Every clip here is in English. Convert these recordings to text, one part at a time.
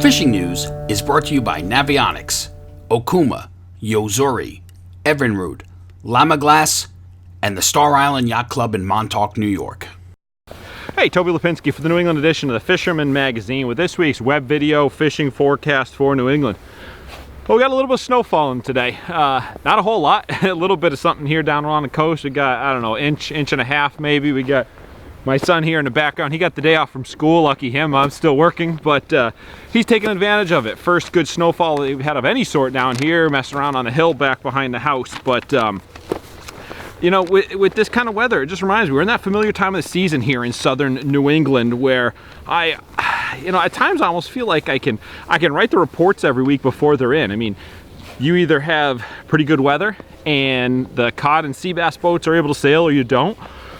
fishing news is brought to you by Navionics, Okuma, Yozuri, Evinrude, Llama Glass, and the Star Island Yacht Club in Montauk, New York. Hey, Toby Lipinski for the New England edition of the Fisherman magazine with this week's web video fishing forecast for New England. Well, we got a little bit of snow falling today. Not a whole lot, a little bit of something here down along the coast. We got, I don't know, inch and a half maybe. We got my son here in the background. He got the day off from school, lucky him. I'm still working, but he's taking advantage of it. First good snowfall that we've had of any sort down here, messing around on the hill back behind the house. But you know, with this kind of weather, it just reminds me, we're in that familiar time of the season here in southern New England where you know, at times I almost feel like I can write the reports every week before they're in. I mean, you either have pretty good weather and the cod and sea bass boats are able to sail, or you don't.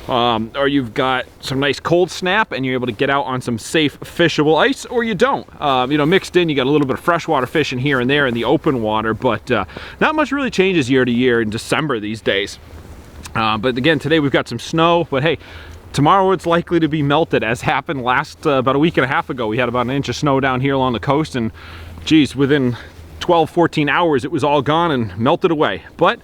Or you've got some nice cold snap and you're able to get out on some safe fishable ice, or you don't. You know, mixed in, you got a little bit of freshwater fishing here and there in the open water, but not much really changes year to year in December these days. But again, today we've got some snow, but hey, tomorrow it's likely to be melted, as happened last about a week and a half ago. We had about an inch of snow down here along the coast, and geez, within 12-14 hours it was all gone and melted away. But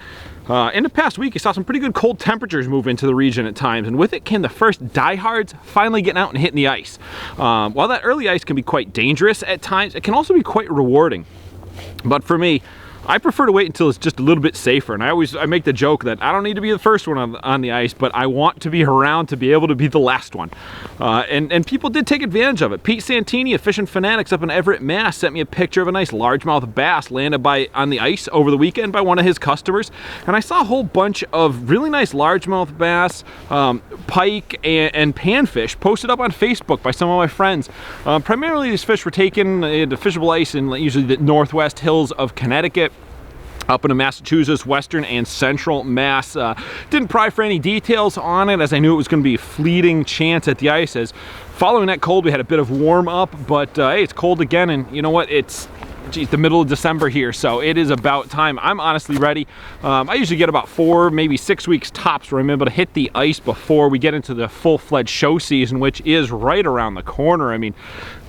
in the past week, you saw some pretty good cold temperatures move into the region at times, and with it came the first diehards finally getting out and hitting the ice. While that early ice can be quite dangerous at times, it can also be quite rewarding. But for me, I prefer to wait until it's just a little bit safer, and I make the joke that I don't need to be the first one on the ice, but I want to be around to be able to be the last one. And people did take advantage of it. Pete Santini of Fishing Fanatics up in Everett, Mass. sent me a picture of a nice largemouth bass landed on the ice over the weekend by one of his customers, and I saw a whole bunch of really nice largemouth bass, pike, and panfish posted up on Facebook by some of my friends. Primarily these fish were taken into fishable ice in usually the northwest hills of Connecticut, up into Massachusetts, western and central Mass. Didn't pry for any details on it, as I knew it was going to be a fleeting chance at the ice, as following that cold we had a bit of warm up, but hey, it's cold again, and you know what, it's the middle of December here, so it is about time. I'm honestly ready. I usually get about 4, maybe 6 weeks tops where I'm able to hit the ice before we get into the full-fledged show season, which is right around the corner. I mean,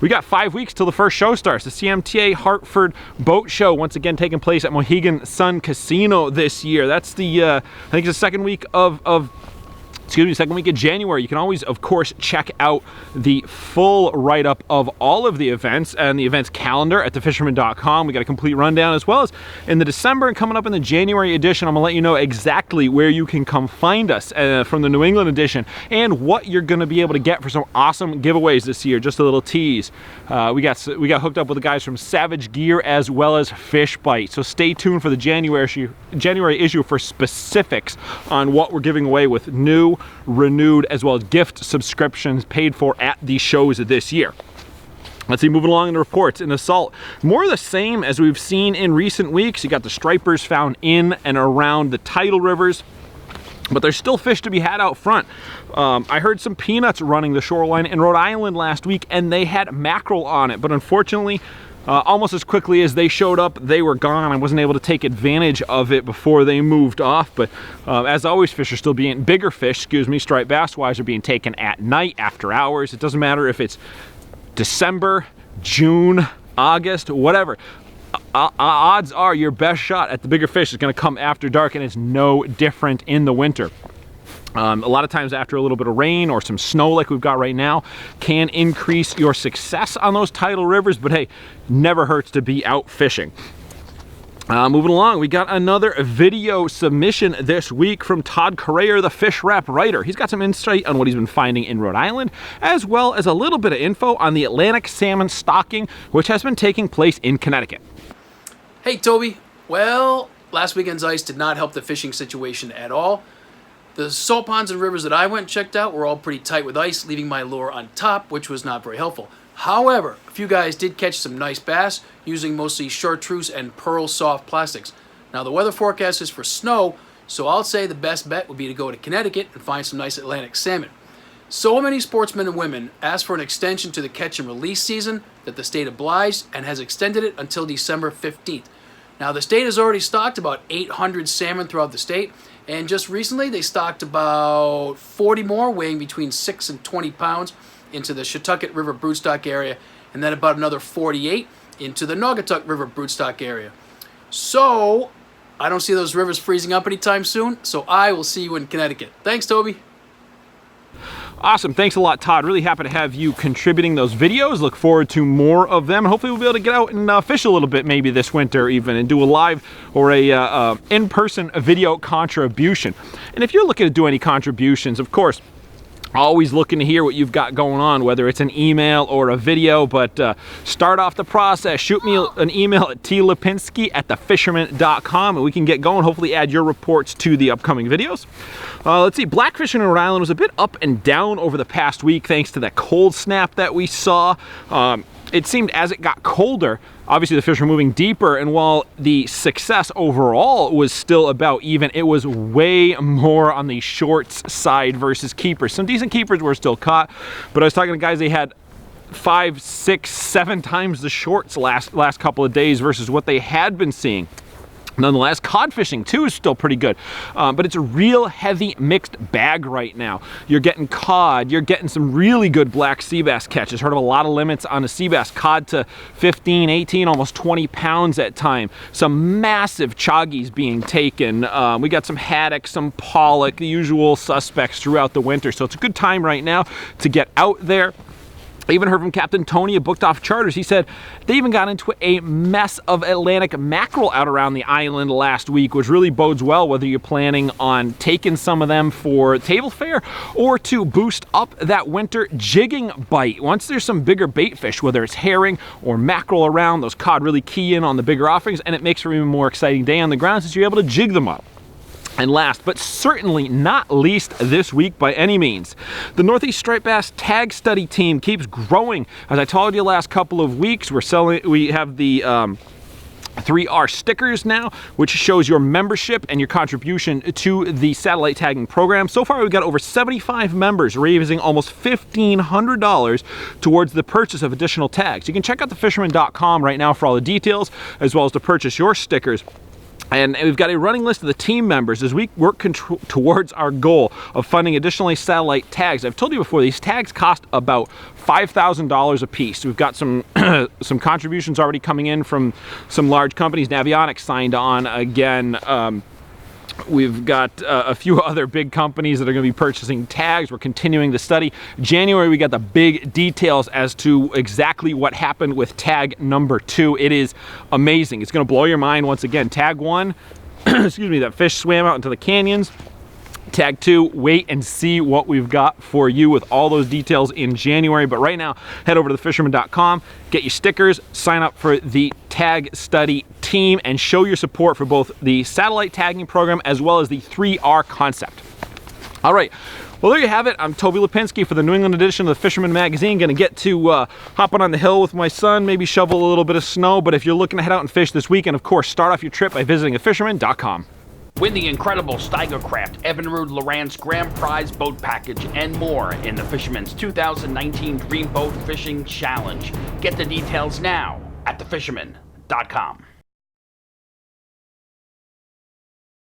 we got 5 weeks till the first show starts. The CMTA Hartford Boat Show, once again taking place at Mohegan Sun Casino this year. That's the, I think it's the second week second week of January. You can always, of course, check out the full write-up of all of the events and the events calendar at thefisherman.com. We got a complete rundown, as well as in the December and coming up in the January edition. I'm gonna let you know exactly where you can come find us from the New England edition, and what you're gonna be able to get for some awesome giveaways this year. Just a little tease. We got hooked up with the guys from Savage Gear as well as Fish Bite. So stay tuned for the January issue for specifics on what we're giving away with new, renewed, as well as gift subscriptions paid for at these shows this year. Let's see, moving along in the reports. In the salt, more of the same as we've seen in recent weeks. You got the stripers found in and around the tidal rivers, but there's still fish to be had out front. I heard some peanuts running the shoreline in Rhode Island last week, and they had mackerel on it, but unfortunately, almost as quickly as they showed up, they were gone. I wasn't able to take advantage of it before they moved off, but as always, bigger fish, striped bass wise, are being taken at night, after hours. It doesn't matter if it's December, June, August, whatever. Odds are your best shot at the bigger fish is going to come after dark, and it's no different in the winter. A lot of times after a little bit of rain or some snow like we've got right now can increase your success on those tidal rivers, but hey, never hurts to be out fishing. Moving along, we got another video submission this week from Todd Corayer, the Fish Wrap writer. He's got some insight on what he's been finding in Rhode Island, as well as a little bit of info on the Atlantic salmon stocking, which has been taking place in Connecticut. Hey Toby, well, last weekend's ice did not help the fishing situation at all. The salt ponds and rivers that I went and checked out were all pretty tight with ice, leaving my lure on top, which was not very helpful. However, a few guys did catch some nice bass using mostly chartreuse and pearl soft plastics. Now the weather forecast is for snow, so I'll say the best bet would be to go to Connecticut and find some nice Atlantic salmon. So many sportsmen and women asked for an extension to the catch and release season that the state obliged and has extended it until December 15th. Now the state has already stocked about 800 salmon throughout the state, and just recently they stocked about 40 more weighing between 6 and 20 pounds into the Chautauqua River broodstock area, and then about another 48 into the Naugatuck River broodstock area. So I don't see those rivers freezing up anytime soon, so I will see you in Connecticut. Thanks, Toby. Awesome. Thanks a lot, Todd. Really happy to have you contributing those videos. Look forward to more of them. Hopefully we'll be able to get out and fish a little bit maybe this winter even and do a live or a in-person video contribution. And if you're looking to do any contributions, of course, always looking to hear what you've got going on, whether it's an email or a video, but start off the process. Shoot me an email at tlipinski@thefisherman.com and we can get going, hopefully add your reports to the upcoming videos. Let's see, Blackfishing in Rhode Island was a bit up and down over the past week thanks to that cold snap that we saw. It seemed as it got colder, obviously the fish were moving deeper, and while the success overall was still about even, it was way more on the shorts side versus keepers. Some decent keepers were still caught, but I was talking to guys, they had 5, 6, 7 times the shorts last couple of days versus what they had been seeing. Nonetheless, cod fishing too is still pretty good, but it's a real heavy mixed bag right now. You're getting cod, you're getting some really good black sea bass catches. Heard of a lot of limits on the sea bass, cod to 15, 18, almost 20 pounds at time. Some massive choggies being taken. We got some haddock, some pollock, the usual suspects throughout the winter. So it's a good time right now to get out there. I even heard from Captain Tony at Booked Off Charters. He said they even got into a mess of Atlantic mackerel out around the island last week, which really bodes well whether you're planning on taking some of them for table fare or to boost up that winter jigging bite. Once there's some bigger bait fish, whether it's herring or mackerel around, those cod really key in on the bigger offerings, and it makes for an even more exciting day on the ground since you're able to jig them up. And last, but certainly not least this week by any means, the Northeast Striped Bass Tag Study team keeps growing. As I told you last couple of weeks, we have the 3R stickers now, which shows your membership and your contribution to the satellite tagging program. So far, we've got over 75 members raising almost $1,500 towards the purchase of additional tags. You can check out thefisherman.com right now for all the details, as well as to purchase your stickers. And we've got a running list of the team members as we work towards our goal of funding additionally satellite tags. I've told you before, these tags cost about $5,000 a piece. We've got some some contributions already coming in from some large companies. Navionics signed on again. We've got a few other big companies that are going to be purchasing tags. We're continuing the study. January, we got the big details as to exactly what happened with tag number 2. It is amazing. It's going to blow your mind once again. Tag 1, excuse me, that fish swam out into the canyons. Tag 2, wait and see what we've got for you with all those details in January. But right now, head over to thefisherman.com, get your stickers, sign up for the Tag Study team, and show your support for both the satellite tagging program as well as the 3R concept. All right. Well, there you have it. I'm Toby Lipinski for the New England edition of the Fisherman magazine. Going to get to hopping on the hill with my son, maybe shovel a little bit of snow. But if you're looking to head out and fish this weekend, of course, start off your trip by visiting thefisherman.com. Win the incredible Steigercraft Evinrude Lowrance Grand Prize Boat Package and more in the Fisherman's 2019 Dream Boat Fishing Challenge. Get the details now at thefisherman.com.